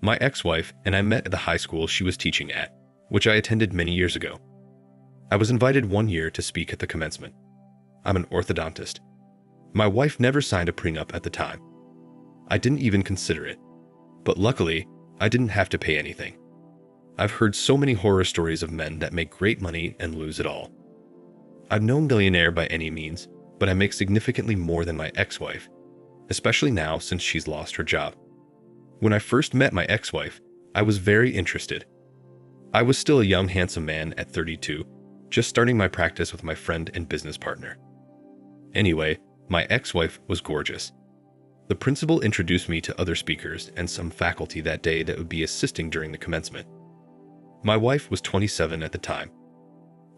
My ex-wife and I met at the high school she was teaching at, which I attended many years ago. I was invited one year to speak at the commencement. I'm an orthodontist. My wife never signed a prenup at the time. I didn't even consider it. But luckily, I didn't have to pay anything. I've heard so many horror stories of men that make great money and lose it all. I'm no millionaire by any means, but I make significantly more than my ex-wife, especially now since she's lost her job. When I first met my ex-wife, I was very interested. I was still a young, handsome man at 32, just starting my practice with my friend and business partner. Anyway, my ex-wife was gorgeous. The principal introduced me to other speakers and some faculty that day that would be assisting during the commencement. My wife was 27 at the time.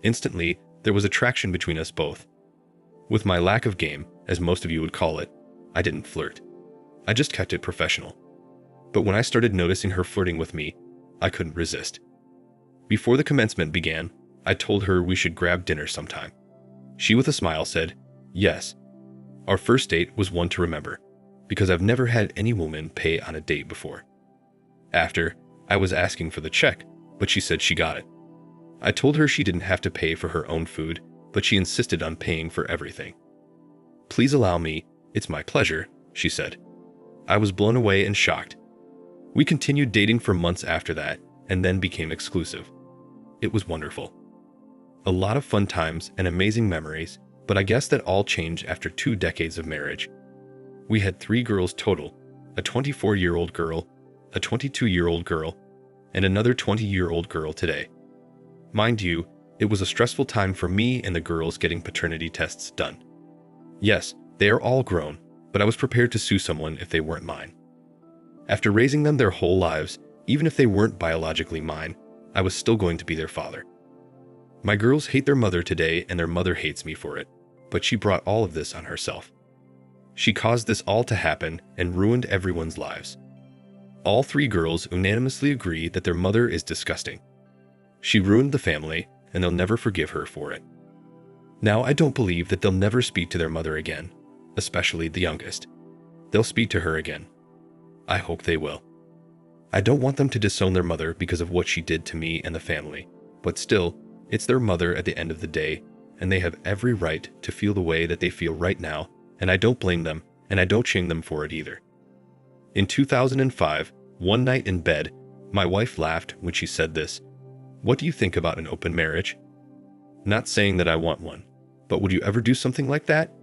Instantly, there was attraction between us both. With my lack of game, as most of you would call it, I didn't flirt. I just kept it professional. But when I started noticing her flirting with me, I couldn't resist. Before the commencement began, I told her we should grab dinner sometime. She, with a smile, said, "Yes." Our first date was one to remember, because I've never had any woman pay on a date before. After, I was asking for the check, but she said she got it. I told her she didn't have to pay for her own food, but she insisted on paying for everything. "Please allow me, it's my pleasure," she said. I was blown away and shocked. We continued dating for months after that, and then became exclusive. It was wonderful. A lot of fun times and amazing memories, but I guess that all changed after 2 decades of marriage. We had 3 girls total, a 24-year-old girl, a 22-year-old girl, and another 20-year-old girl today. Mind you, it was a stressful time for me and the girls getting paternity tests done. Yes, they are all grown, but I was prepared to sue someone if they weren't mine. After raising them their whole lives, even if they weren't biologically mine, I was still going to be their father. My girls hate their mother today and their mother hates me for it, but she brought all of this on herself. She caused this all to happen and ruined everyone's lives. All 3 girls unanimously agree that their mother is disgusting. She ruined the family, and they'll never forgive her for it. Now, I don't believe that they'll never speak to their mother again, especially the youngest. They'll speak to her again. I hope they will. I don't want them to disown their mother because of what she did to me and the family, but still, it's their mother at the end of the day, and they have every right to feel the way that they feel right now, and I don't blame them, and I don't shame them for it either. In 2005, one night in bed, my wife laughed when she said this, "What do you think about an open marriage?" Not saying that I want one, but would you ever do something like that?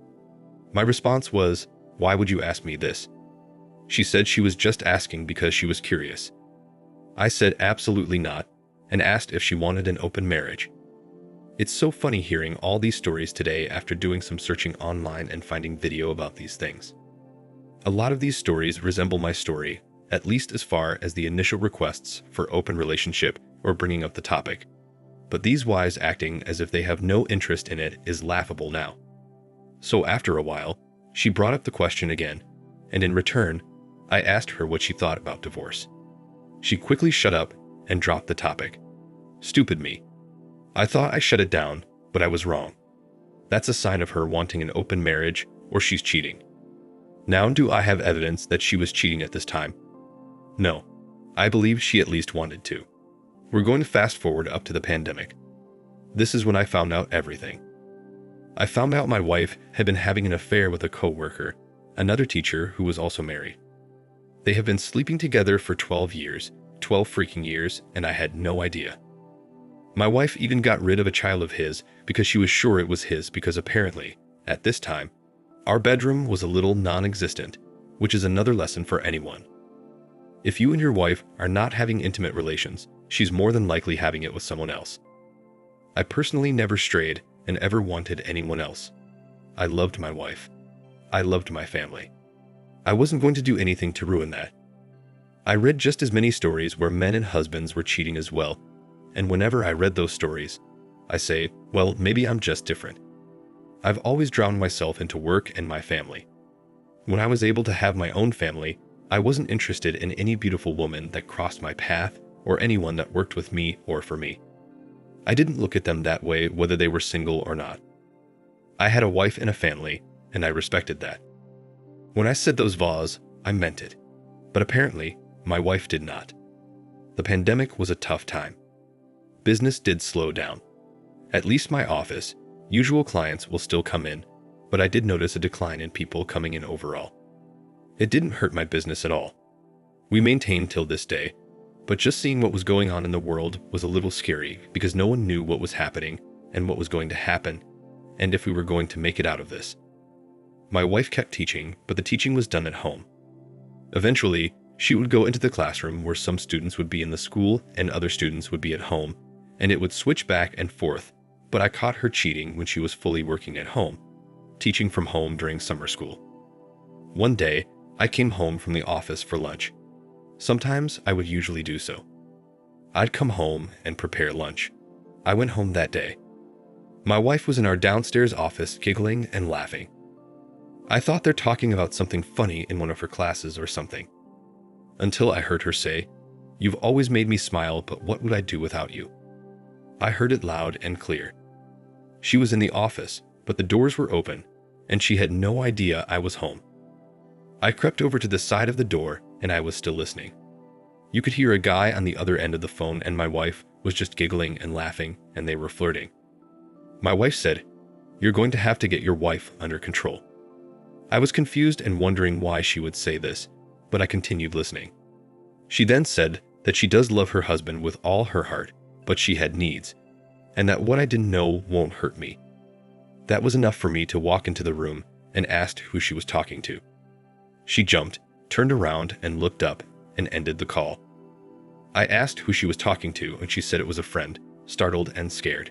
My response was, "Why would you ask me this?" She said she was just asking because she was curious. I said absolutely not, and asked if she wanted an open marriage. It's so funny hearing all these stories today after doing some searching online and finding video about these things. A lot of these stories resemble my story, at least as far as the initial requests for open relationship or bringing up the topic. But these wives acting as if they have no interest in it is laughable now. So after a while, she brought up the question again, and in return, I asked her what she thought about divorce. She quickly shut up and dropped the topic. Stupid me. I thought I shut it down, but I was wrong. That's a sign of her wanting an open marriage, or she's cheating. Now, do I have evidence that she was cheating at this time? No. I believe she at least wanted to. We're going to fast forward up to the pandemic. This is when I found out everything. I found out my wife had been having an affair with a coworker, another teacher who was also married. They have been sleeping together for 12 years, 12 freaking years, and I had no idea. My wife even got rid of a child of his because she was sure it was his because apparently, at this time, our bedroom was a little non-existent, which is another lesson for anyone. If you and your wife are not having intimate relations, she's more than likely having it with someone else. I personally never strayed and ever wanted anyone else. I loved my wife. I loved my family. I wasn't going to do anything to ruin that. I read just as many stories where men and husbands were cheating as well, and whenever I read those stories, I say, well, maybe I'm just different. I've always drowned myself into work and my family. When I was able to have my own family, I wasn't interested in any beautiful woman that crossed my path or anyone that worked with me or for me. I didn't look at them that way whether they were single or not. I had a wife and a family, and I respected that. When I said those vows, I meant it. But apparently, My wife did not. The pandemic was a tough time. Business did slow down. At least my office, usual clients will still come in, but I did notice a decline in people coming in overall. It didn't hurt my business at all. We maintained till this day, but just seeing what was going on in the world was a little scary because no one knew what was happening and what was going to happen, and if we were going to make it out of this. My wife kept teaching, but the teaching was done at home. Eventually, she would go into the classroom where some students would be in the school and other students would be at home, and it would switch back and forth, but I caught her cheating when she was fully working at home, teaching from home during summer school. One day, I came home from the office for lunch. Sometimes I would usually do so. I'd come home and prepare lunch. I went home that day. My wife was in our downstairs office giggling and laughing. I thought they're talking about something funny in one of her classes or something. Until I heard her say, "You've always made me smile, but what would I do without you?" I heard it loud and clear. She was in the office, but the doors were open, and she had no idea I was home. I crept over to the side of the door, and I was still listening. You could hear a guy on the other end of the phone, and my wife was just giggling and laughing, and they were flirting. My wife said, "You're going to have to get your wife under control." I was confused and wondering why she would say this, but I continued listening. She then said that she does love her husband with all her heart, but she had needs, and that what I didn't know won't hurt me. That was enough for me to walk into the room and asked who she was talking to. She jumped, turned around and looked up and ended the call. I asked who she was talking to and she said it was a friend, startled and scared.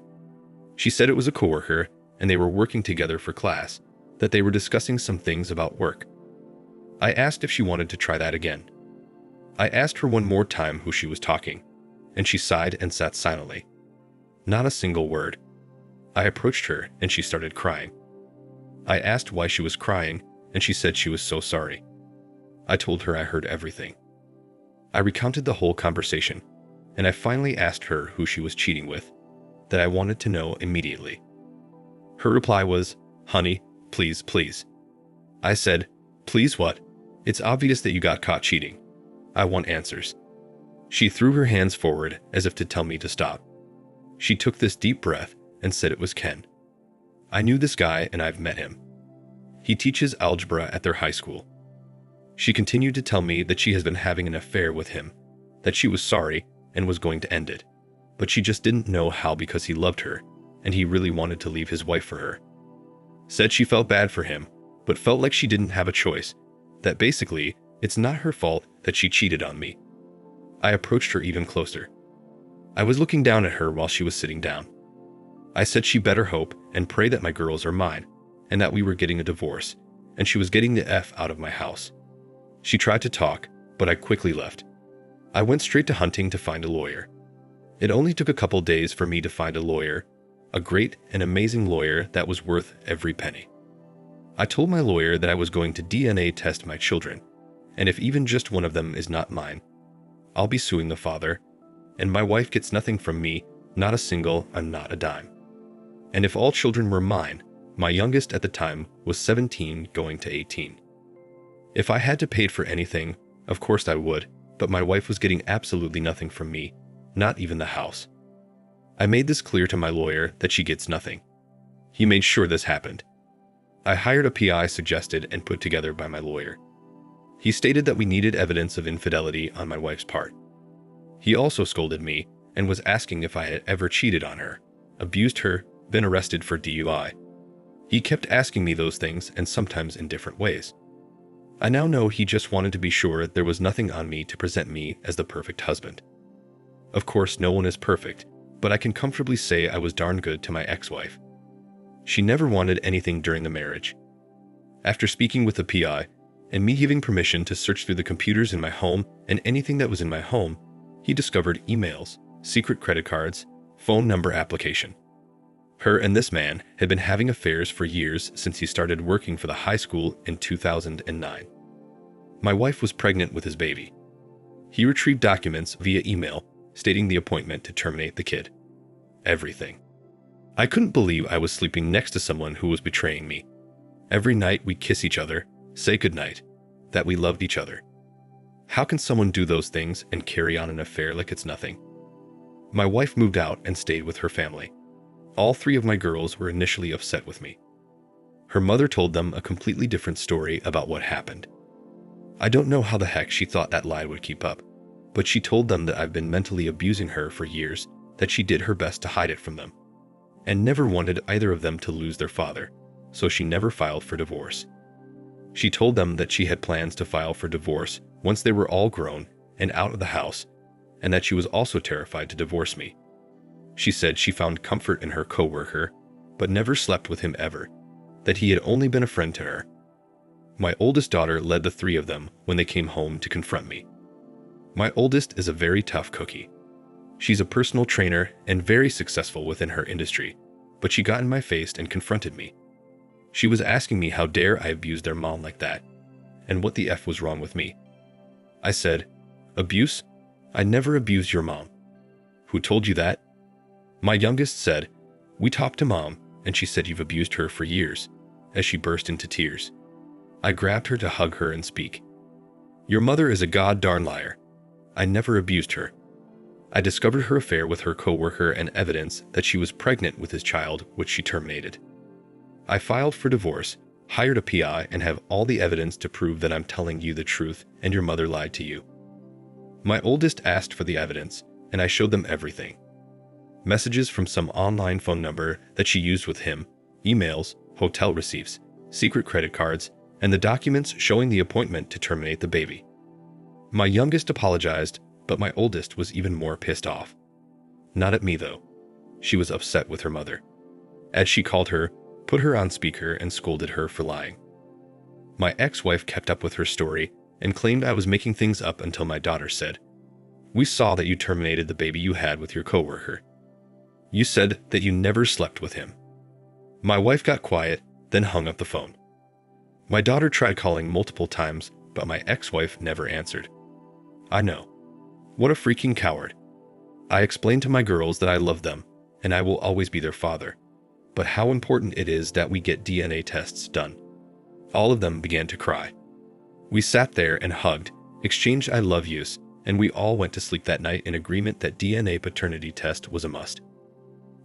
She said it was a coworker and they were working together for class, that they were discussing some things about work. I asked if she wanted to try that again. I asked her one more time who she was talking, and she sighed and sat silently. Not a single word. I approached her and she started crying. I asked why she was crying and she said she was so sorry. I told her I heard everything. I recounted the whole conversation, and I finally asked her who she was cheating with, that I wanted to know immediately. Her reply was, "Honey, please, please." I said, "Please what? It's obvious that you got caught cheating. I want answers." She threw her hands forward as if to tell me to stop. She took this deep breath and said it was Ken. I knew this guy and I've met him. He teaches algebra at their high school. She continued to tell me that she has been having an affair with him, that she was sorry and was going to end it, but she just didn't know how because he loved her and he really wanted to leave his wife for her. Said she felt bad for him, but felt like she didn't have a choice, that basically it's not her fault that she cheated on me. I approached her even closer. I was looking down at her while she was sitting down. I said she better hope and pray that my girls are mine, and that we were getting a divorce, and she was getting the F out of my house. She tried to talk, but I quickly left. I went straight to hunting to find a lawyer. It only took a couple days for me to find a lawyer, a great and amazing lawyer that was worth every penny. I told my lawyer that I was going to DNA test my children, and if even just one of them is not mine, I'll be suing the father, and my wife gets nothing from me, not a single and not a dime. And if all children were mine, my youngest at the time was 17 going to 18. If I had to pay for anything, of course I would, but my wife was getting absolutely nothing from me, not even the house. I made this clear to my lawyer that she gets nothing. He made sure this happened. I hired a PI suggested and put together by my lawyer. He stated that we needed evidence of infidelity on my wife's part. He also scolded me and was asking if I had ever cheated on her, abused her, been arrested for DUI. He kept asking me those things and sometimes in different ways. I now know he just wanted to be sure there was nothing on me to present me as the perfect husband. Of course, no one is perfect, but I can comfortably say I was darn good to my ex-wife. She never wanted anything during the marriage. After speaking with the PI, and me giving permission to search through the computers in my home and anything that was in my home, he discovered emails, secret credit cards, phone number application. Her and this man had been having affairs for years since he started working for the high school in 2009. My wife was pregnant with his baby. He retrieved documents via email stating the appointment to terminate the kid. Everything. I couldn't believe I was sleeping next to someone who was betraying me. Every night we'd kiss each other, say goodnight, that we loved each other. How can someone do those things and carry on an affair like it's nothing? My wife moved out and stayed with her family. All three of my girls were initially upset with me. Her mother told them a completely different story about what happened. I don't know how the heck she thought that lie would keep up, but she told them that I've been mentally abusing her for years, that she did her best to hide it from them, and never wanted either of them to lose their father, so she never filed for divorce. She told them that she had plans to file for divorce once they were all grown and out of the house, and that she was also terrified to divorce me. She said she found comfort in her coworker, but never slept with him ever, that he had only been a friend to her. My oldest daughter led the three of them when they came home to confront me. My oldest is a very tough cookie. She's a personal trainer and very successful within her industry, but she got in my face and confronted me. She was asking me how dare I abuse their mom like that, and what the F was wrong with me. I said, "Abuse? I never abused your mom." "Who told you that?" My youngest said, "We talked to mom, and she said you've abused her for years," as she burst into tears. I grabbed her to hug her and speak. "Your mother is a god-darn liar. I never abused her." I discovered her affair with her coworker and evidence that she was pregnant with his child, which she terminated. I filed for divorce, hired a PI, and have all the evidence to prove that I'm telling you the truth and your mother lied to you. My oldest asked for the evidence, and I showed them everything. Messages from some online phone number that she used with him, emails, hotel receipts, secret credit cards, and the documents showing the appointment to terminate the baby. My youngest apologized, but my oldest was even more pissed off. Not at me, though. She was upset with her mother. As she called her, put her on speaker and scolded her for lying. My ex-wife kept up with her story and claimed I was making things up until my daughter said, "We saw that you terminated the baby you had with your coworker. You said that you never slept with him." My wife got quiet, then hung up the phone. My daughter tried calling multiple times, but my ex-wife never answered. I know. What a freaking coward. I explained to my girls that I love them, and I will always be their father, but how important it is that we get DNA tests done. All of them began to cry. We sat there and hugged, exchanged I love yous, and we all went to sleep that night in agreement that DNA paternity test was a must.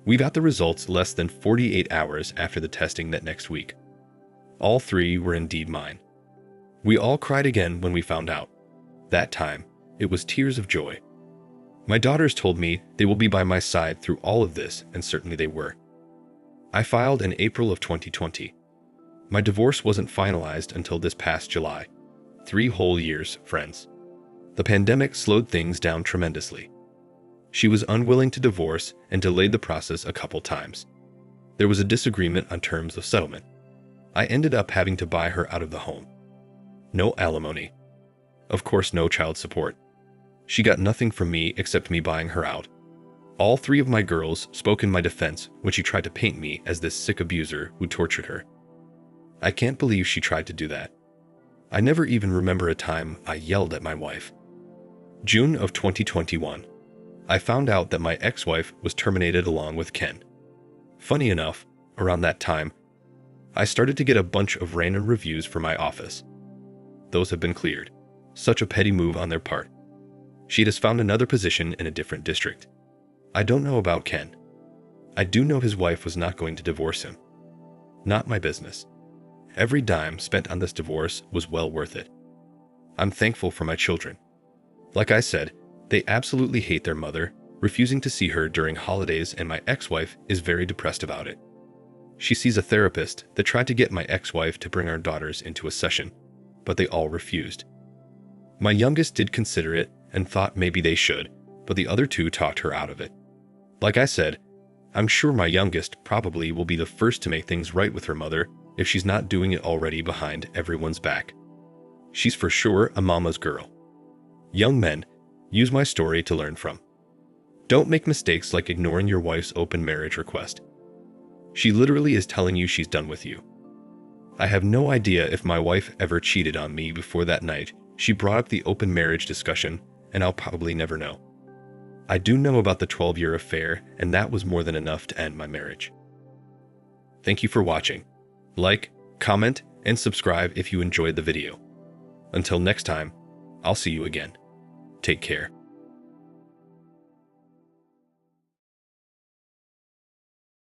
We got the results less than 48 hours after the testing that next week. All three were indeed mine. We all cried again when we found out. That time, it was tears of joy. My daughters told me they will be by my side through all of this, and certainly they were. I filed in April of 2020. My divorce wasn't finalized until this past July. 3 whole years, friends. The pandemic slowed things down tremendously. She was unwilling to divorce and delayed the process a couple times. There was a disagreement on terms of settlement. I ended up having to buy her out of the home. No alimony. Of course, no child support. She got nothing from me except me buying her out. All 3 of my girls spoke in my defense when she tried to paint me as this sick abuser who tortured her. I can't believe she tried to do that. I never even remember a time I yelled at my wife. June of 2021. I found out that my ex-wife was terminated along with Ken. Funny enough, around that time, I started to get a bunch of random reviews for my office. Those have been cleared. Such a petty move on their part. She has found another position in a different district. I don't know about Ken. I do know his wife was not going to divorce him. Not my business. Every dime spent on this divorce was well worth it. I'm thankful for my children. Like I said, they absolutely hate their mother, refusing to see her during holidays, and my ex-wife is very depressed about it. She sees a therapist that tried to get my ex-wife to bring our daughters into a session, but they all refused. My youngest did consider it and thought maybe they should, but the other 2 talked her out of it. Like I said, I'm sure my youngest probably will be the first to make things right with her mother if she's not doing it already behind everyone's back. She's for sure a mama's girl. Young men, use my story to learn from. Don't make mistakes like ignoring your wife's open marriage request. She literally is telling you she's done with you. I have no idea if my wife ever cheated on me before that night she brought up the open marriage discussion, and I'll probably never know. I do know about the 12-year affair, and that was more than enough to end my marriage. Thank you for watching. Like, comment, and subscribe if you enjoyed the video. Until next time, I'll see you again. Take care.